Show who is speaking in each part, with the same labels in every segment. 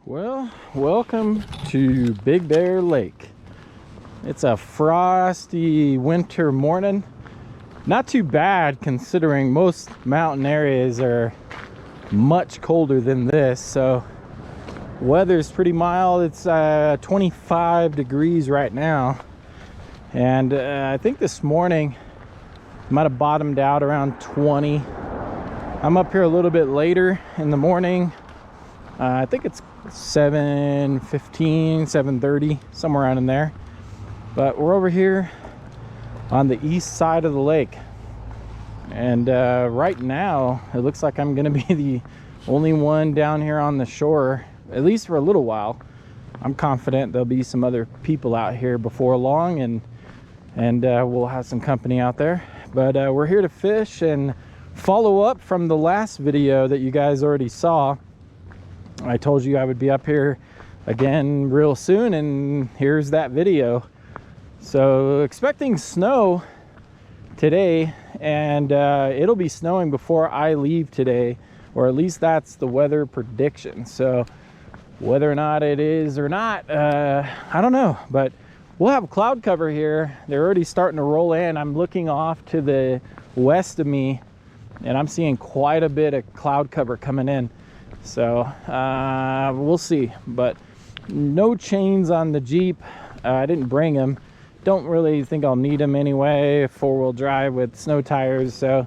Speaker 1: Well, welcome to Big Bear Lake. It's a frosty winter morning. Not too bad considering most mountain areas are much colder than this. So weather's pretty mild. It's 25 degrees right now. And I think this morning might have bottomed out around 20. I'm up here a little bit later in the morning. I think it's 7:15, 7:30, somewhere around in there. But we're over here on the east side of the lake. And right now, it looks like I'm going to be the only one down here on the shore, at least for a little while. I'm confident there'll be some other people out here before long, and we'll have some company out there. But we're here to fish and follow up from the last video that you guys already saw. I told you I would be up here again real soon, and here's that video. So expecting snow today, and it'll be snowing before I leave today, or at least that's the weather prediction. So whether or not it is or not, I don't know, but we'll have cloud cover here. They're already starting to roll in. I'm looking off to the west of me, and I'm seeing quite a bit of cloud cover coming in. So we'll see, but no chains on the Jeep. I didn't bring them. Don't really think I'll need them anyway. Four-wheel drive with snow tires, so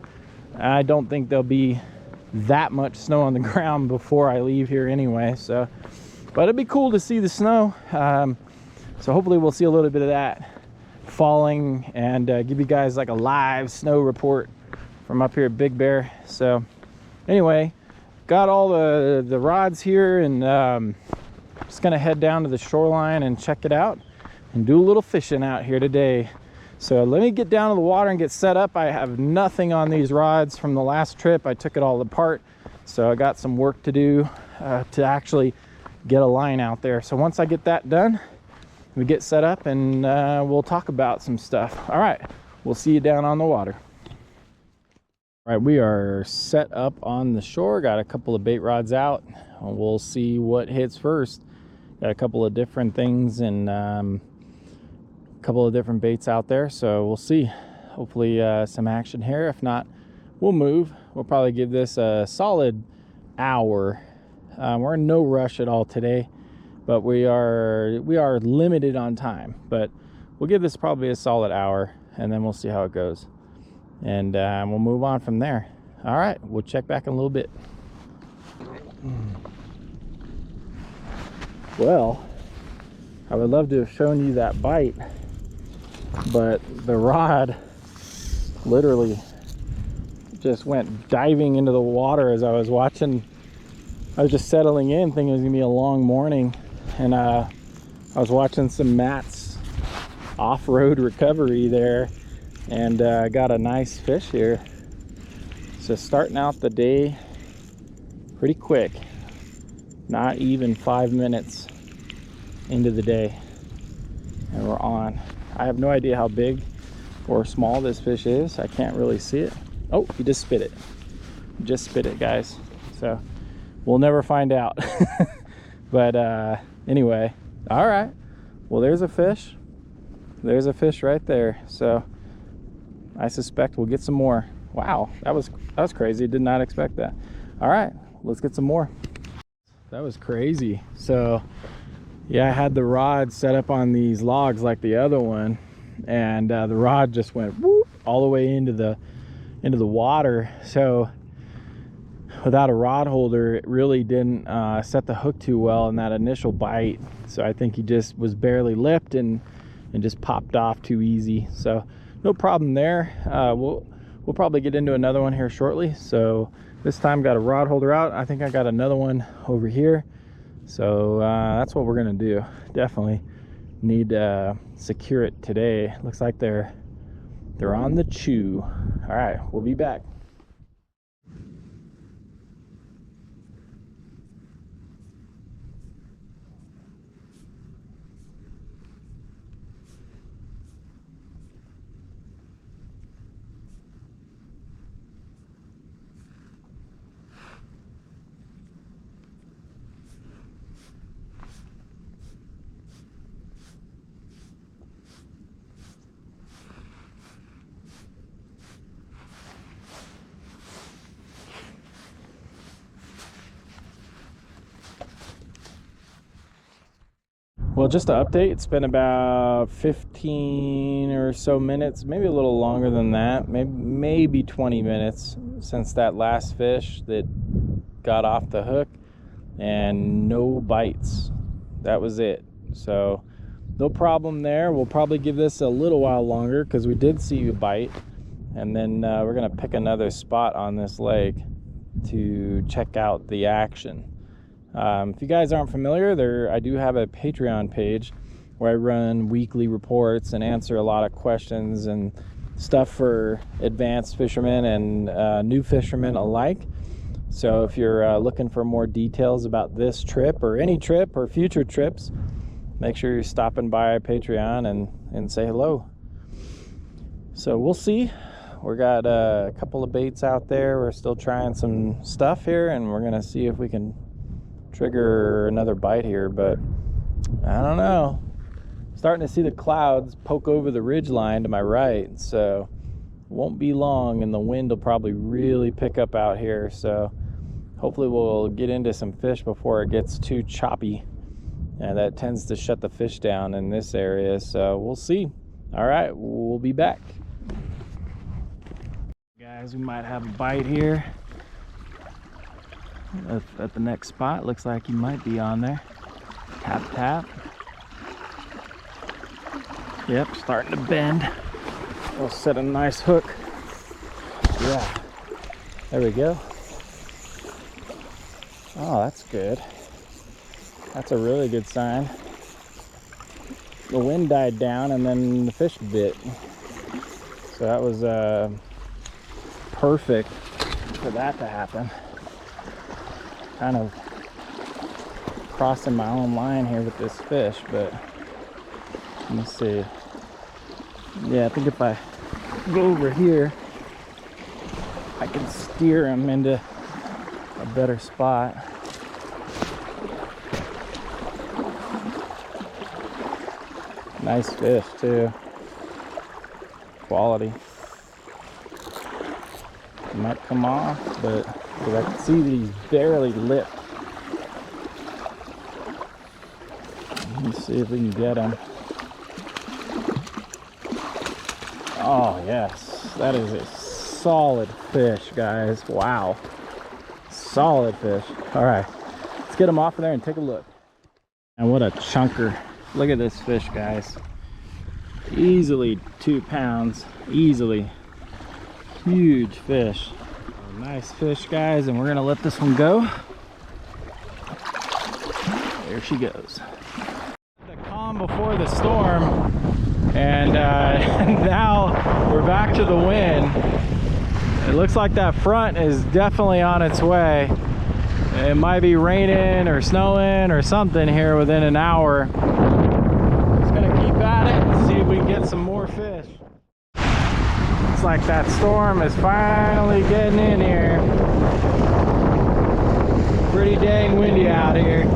Speaker 1: I don't think there'll be that much snow on the ground before I leave here anyway. So, but it'd be cool to see the snow. So hopefully we'll see a little bit of that falling, and give you guys like a live snow report from up here at Big Bear. So anyway, got all the rods here, and just gonna head down to the shoreline and check it out and do a little fishing out here today. So let me get down to the water and get set up. I have nothing on these rods from the last trip. I took it all apart, so I got some work to do to actually get a line out there. So once I get that done, we get set up, and we'll talk about some stuff. All right, we'll see you down on the water. All right, we are set up on the shore. Got a couple of bait rods out. We'll see what hits first. Got a couple of different things, and a couple of different baits out there, so we'll see. Hopefully some action here. If not, we'll move. We'll probably give this a solid hour. We're in no rush at all today, but we are limited on time. But we'll give this probably a solid hour, and then we'll see how it goes. And we'll move on from there. All right, we'll check back in a little bit. Well, I would love to have shown you that bite, but the rod literally just went diving into the water as I was watching. I was just settling in, thinking it was gonna be a long morning, and I was watching some Matt's off-road recovery there, and got a nice fish here. So starting out the day pretty quick, not even 5 minutes into the day, and we're on. I have no idea how big or small this fish is. I can't really see it. Oh, he just spit it. Just spit it, guys. So we'll never find out. But anyway, all right, well, there's a fish. There's a fish right there. So I suspect we'll get some more. Wow, that was crazy. Did not expect that. All right, let's get some more. That was crazy. So yeah, I had the rod set up on these logs like the other one, and the rod just went whoop all the way into the water. So without a rod holder, it really didn't set the hook too well in that initial bite. So I think he just was barely lipped and just popped off too easy. So no problem there. We'll probably get into another one here shortly. So this time got a rod holder out. I think I got another one over here. So that's what we're gonna do. Definitely need to secure it today. Looks like they're on the chew. All right, we'll be back. Well, just to update, it's been about 15 or so minutes, maybe a little longer than that, maybe 20 minutes since that last fish that got off the hook, and no bites. That was it. So no problem there. We'll probably give this a little while longer because we did see a bite, and then we're gonna pick another spot on this lake to check out the action. If you guys aren't familiar, I do have a Patreon page where I run weekly reports and answer a lot of questions and stuff for advanced fishermen and new fishermen alike. So if you're looking for more details about this trip or any trip or future trips, make sure you're stopping by our Patreon and say hello. So we'll see. We got a couple of baits out there. We're still trying some stuff here, and we're gonna see if we can trigger another bite here, but I don't know. Starting to see the clouds poke over the ridge line to my right, so it won't be long and the wind will probably really pick up out here. So hopefully we'll get into some fish before it gets too choppy, and that tends to shut the fish down in this area. So we'll see. All right, we'll be back. Guys, we might have a bite here at the next spot. Looks like he might be on there. Tap, tap. Yep, starting to bend. We'll set a nice hook. Yeah, there we go. Oh, that's good. That's a really good sign. The wind died down and then the fish bit. So that was perfect for that to happen. Kind of crossing my own line here with this fish, but let me see. Yeah, I think if I go over here, I can steer him into a better spot. Nice fish too. Quality. It might come off, but I can see that he's barely lipped. Let's see if we can get him. Oh yes, that is a solid fish, guys. Wow, solid fish. All right, let's get him off of there and take a look. And what a chunker. Look at this fish, guys. Easily 2 pounds, easily. Huge fish. Nice fish, guys, and we're gonna let this one go. There she goes. The calm before the storm, and now we're back to the wind. It looks like that front is definitely on its way. It might be raining or snowing or something here within an hour. Just gonna keep at it and see if we can get some more fish. Looks like that storm is finally getting in here. Pretty dang windy out here.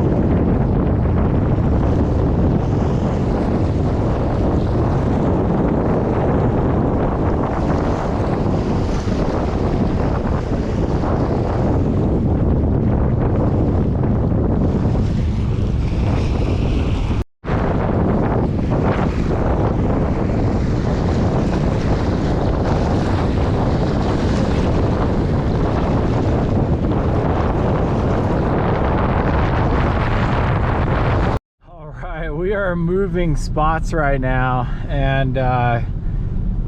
Speaker 1: We are moving spots right now, and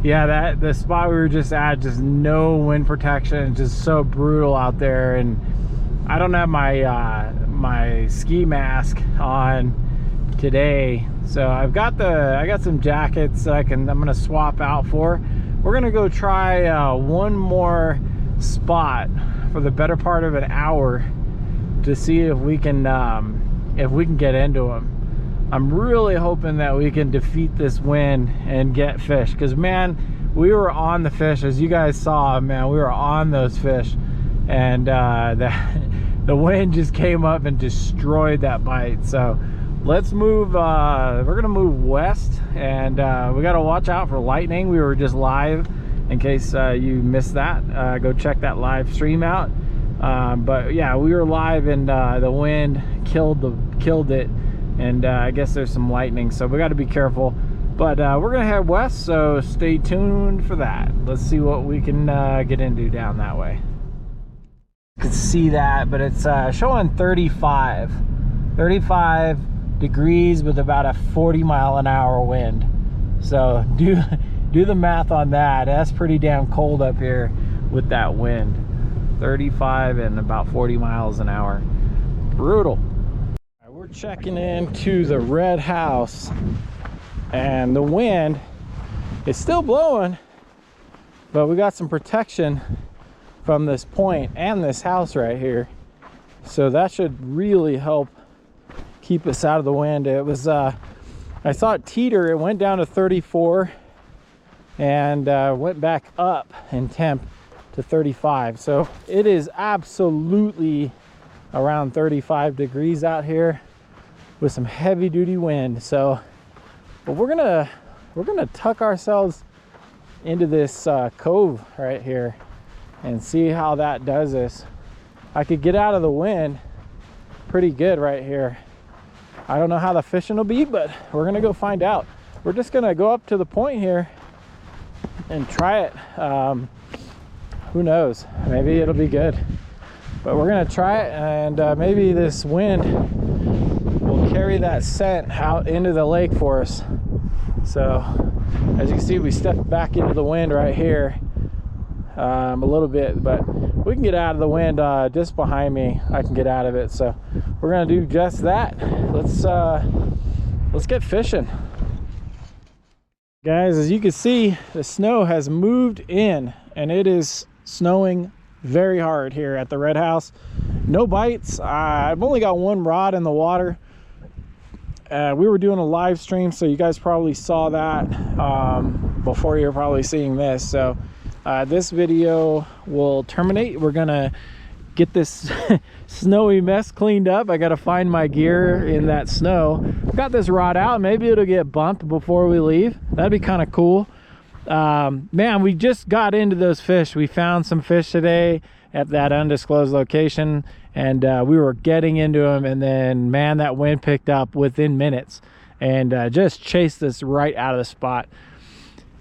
Speaker 1: yeah, the spot we were just at, just no wind protection, just so brutal out there. And I don't have my my ski mask on today, so I got some jackets that I'm gonna swap out for. We're gonna go try one more spot for the better part of an hour to see if we can get into them. I'm really hoping that we can defeat this wind and get fish, because man, we were on the fish, as you guys saw. Man, we were on those fish, and the wind just came up and destroyed that bite. So let's move. We're gonna move west, and we got to watch out for lightning. We were just live, in case you missed that. Go check that live stream out. But yeah, we were live, and the wind killed it. and I guess there's some lightning, so we got to be careful. But we're gonna head west, so stay tuned for that. Let's see what we can get into down that way. You can see that, but it's showing 35 degrees with about a 40-mile-an-hour wind. So do the math on that. That's pretty damn cold up here with that wind. 35 and about 40 miles an hour. Brutal. We're checking into the red house, and the wind is still blowing, but we got some protection from this point and this house right here, so that should really help keep us out of the wind. It was I saw it teeter. It went down to 34 and went back up in temp to 35, so it is absolutely around 35 degrees out here with some heavy duty wind. So but we're gonna tuck ourselves into this cove right here and see how that does us. I could get out of the wind pretty good right here. I don't know how the fishing will be, but we're gonna go find out. We're just gonna go up to the point here and try it. Who knows, maybe it'll be good, but we're gonna try it, and maybe this wind will carry that scent out into the lake for us. So as you can see, we stepped back into the wind right here a little bit, but we can get out of the wind just behind me. I can get out of it, so we're gonna do just that. Let's get fishing, guys. As you can see, the snow has moved in, and it is snowing very hard here at the red house. No bites. I've only got one rod in the water. We were doing a live stream, so you guys probably saw that before you're probably seeing this. So this video will terminate. We're gonna get this snowy mess cleaned up. I gotta find my gear in that snow. Got this rod out. Maybe it'll get bumped before we leave. That'd be kind of cool. Man, we just got into those fish. We found some fish today at that undisclosed location, and we were getting into them, and then man, that wind picked up within minutes and just chased us right out of the spot.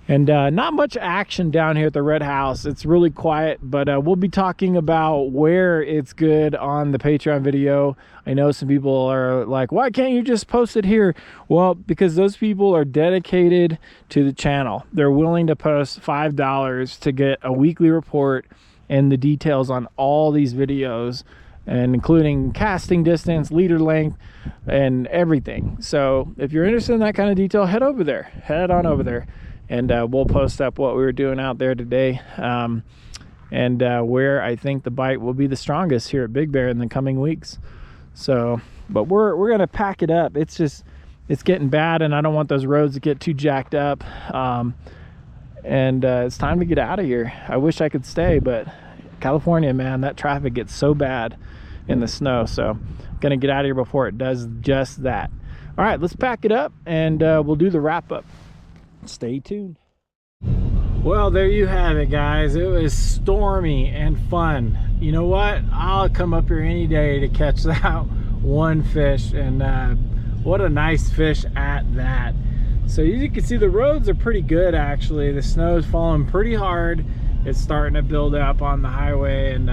Speaker 1: And not much action down here at the red house. It's really quiet, but we'll be talking about where it's good on the Patreon video. I know some people are like, why can't you just post it here? Well, because those people are dedicated to the channel. They're willing to post $5 to get a weekly report and the details on all these videos, and including casting distance, leader length, and everything. So if you're interested in that kind of detail, head on over there, and we'll post up what we were doing out there today, and where I think the bite will be the strongest here at Big Bear in the coming weeks. So, but we're gonna pack it up. It's getting bad, and I don't want those roads to get too jacked up. And it's time to get out of here. I wish I could stay, but California, man, that traffic gets so bad in the snow. So gonna get out of here before it does just that. All right, let's pack it up, and we'll do the wrap up. Stay tuned. Well, there you have it, guys. It was stormy and fun. You know what? I'll come up here any day to catch that one fish, and what a nice fish at that. So as you can see, the roads are pretty good actually. The snow is falling pretty hard. It's starting to build up on the highway, and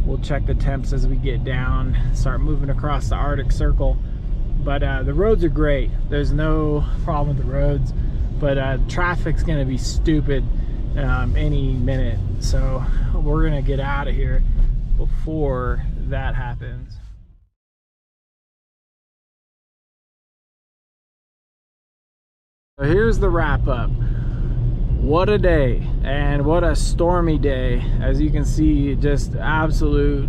Speaker 1: we'll check the temps as we get down, start moving across the Arctic Circle. But the roads are great. There's no problem with the roads, but traffic's gonna be stupid any minute. So we're gonna get out of here before that happens. So here's the wrap up. What a day, and what a stormy day. As you can see, just absolute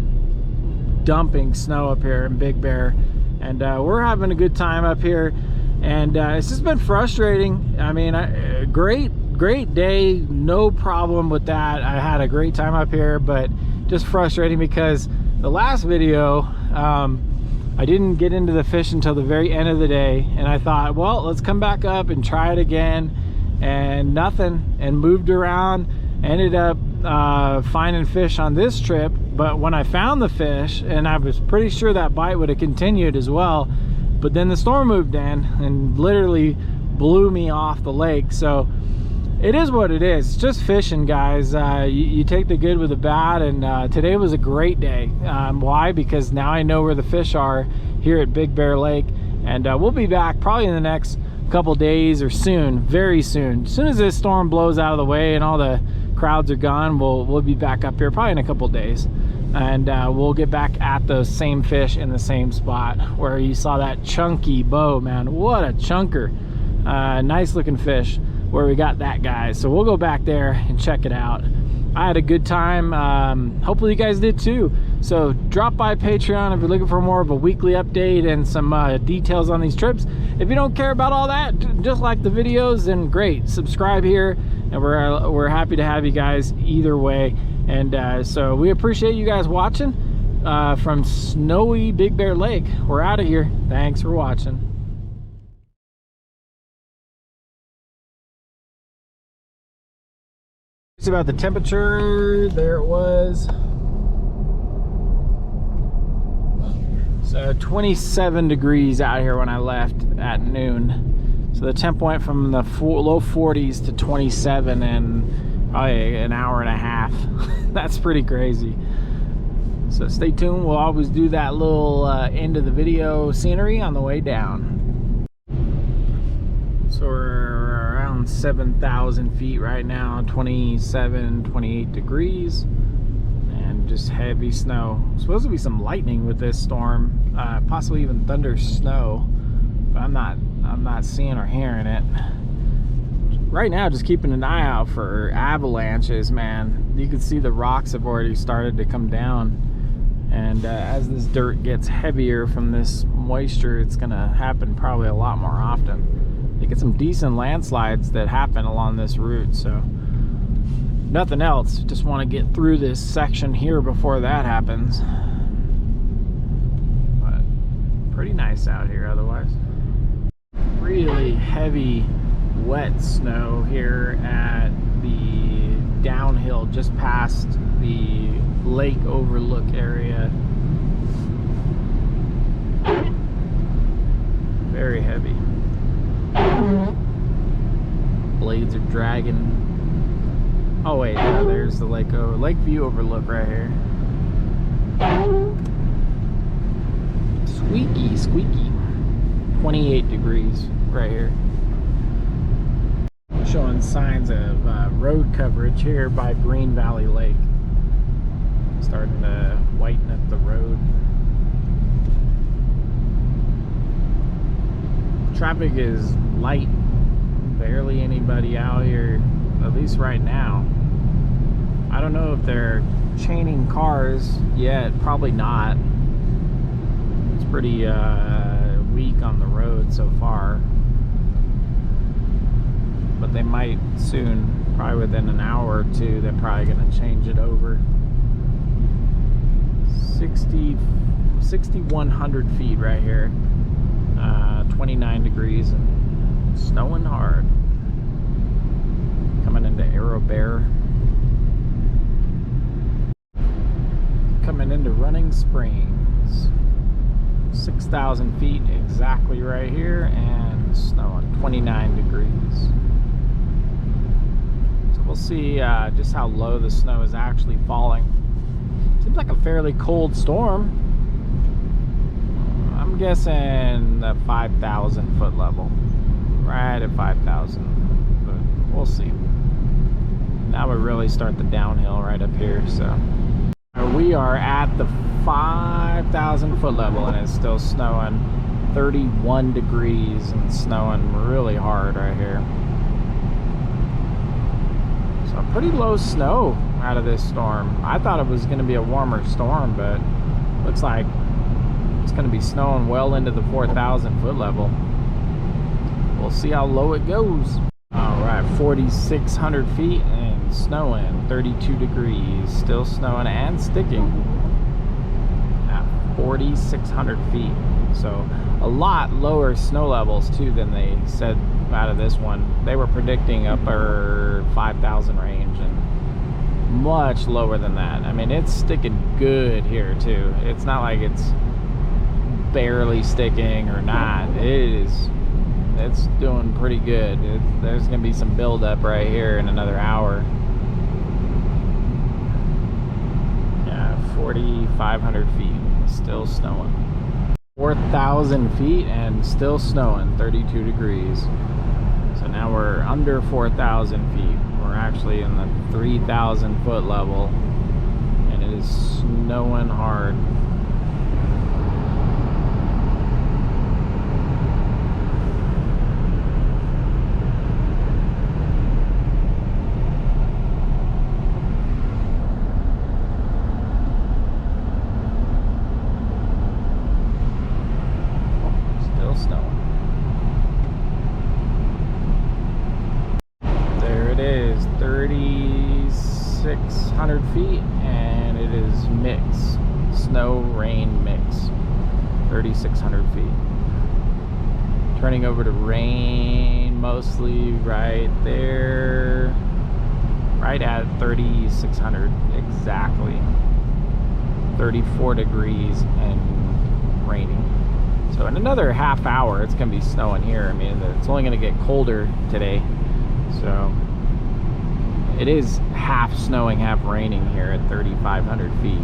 Speaker 1: dumping snow up here in Big Bear, and we're having a good time up here. And it's just been frustrating. I mean, great day, no problem with that. I had a great time up here, but just frustrating because the last video, I didn't get into the fish until the very end of the day, and I thought, well, let's come back up and try it again, and nothing, and moved around, ended up finding fish on this trip. But when I found the fish, and I was pretty sure that bite would have continued as well, But then the storm moved in and literally blew me off the lake. So it is what it is. It's just fishing, guys. You take the good with the bad, and today was a great day. Why? Because now I know where the fish are here at Big Bear Lake, and we'll be back probably in the next couple days or soon, very soon. As soon as this storm blows out of the way and all the crowds are gone, we'll be back up here probably in a couple days, and we'll get back at those same fish in the same spot where you saw that chunky bow. Man, what a chunker. Nice looking fish where we got that, guy. So we'll go back there and check it out. I had a good time. Hopefully you guys did too. So drop by Patreon if you're looking for more of a weekly update and some details on these trips. If you don't care about all that, just like the videos, then great, subscribe here, and we're happy to have you guys either way. And so we appreciate you guys watching from snowy Big Bear Lake. We're out of here. Thanks for watching. It's about the temperature. There it was. So 27 degrees out here when I left at noon. So the temp went from the low 40s to 27 in probably an hour and a half. That's pretty crazy. So stay tuned. We'll always do that little end of the video scenery on the way down. So we're 7,000 feet right now, 27, 28 degrees, and just heavy snow. Supposed to be some lightning with this storm, possibly even thunder snow, but I'm not seeing or hearing it right now. Just keeping an eye out for avalanches, man. You can see the rocks have already started to come down, and as this dirt gets heavier from this moisture, it's gonna happen probably a lot more often. You get some decent landslides that happen along this route, so nothing else, just want to get through this section here before that happens. But pretty nice out here otherwise. Really heavy wet snow here at the downhill just past the lake overlook area. Very heavy. Blades are dragging. Oh wait, no, there's the lake view overlook right here. Squeaky 28 degrees right here. Showing signs of road coverage here by Green Valley Lake. Starting to whiten up the road. Traffic is light, barely anybody out here, at least right now. I don't know if they're chaining cars yet, probably not. It's pretty weak on the road so far, but they might soon, probably within an hour or two. They're probably going to change it over. 6,100 feet right here. 29 degrees and snowing hard. Coming into Arrow Bear. Coming into Running Springs. 6,000 feet exactly right here, and snowing 29 degrees. So we'll see just how low the snow is actually falling. Seems like a fairly cold storm. I'm guessing the 5,000 foot level, right at 5,000, but we'll see. Now we really start the downhill right up here. So we are at the 5,000 foot level, and it's still snowing 31 degrees and snowing really hard right here. So pretty low snow out of this storm. I thought it was going to be a warmer storm, but looks like it's going to be snowing well into the 4,000 foot level. We'll see how low it goes. All right, 4,600 feet and snowing 32 degrees. Still snowing and sticking at 4,600 feet. So a lot lower snow levels too than they said out of this one. They were predicting upper 5,000 range, and much lower than that. I mean, it's sticking good here too. It's not like it's barely sticking or not. It's doing pretty good. There's gonna be some buildup right here in another hour. Yeah, 4,500 feet, still snowing. 4,000 feet and still snowing, 32 degrees. So now we're under 4,000 feet. We're actually in the 3,000 foot level, and it is snowing hard. Still snowing. There it is, 3,600 feet, and it is mix. Snow, rain mix. 3,600 feet. Turning over to rain mostly right there. Right at 3,600 exactly. 34 degrees and raining. So in another half hour, it's going to be snowing here. I mean, it's only going to get colder today. So it is half snowing, half raining here at 3,500 feet.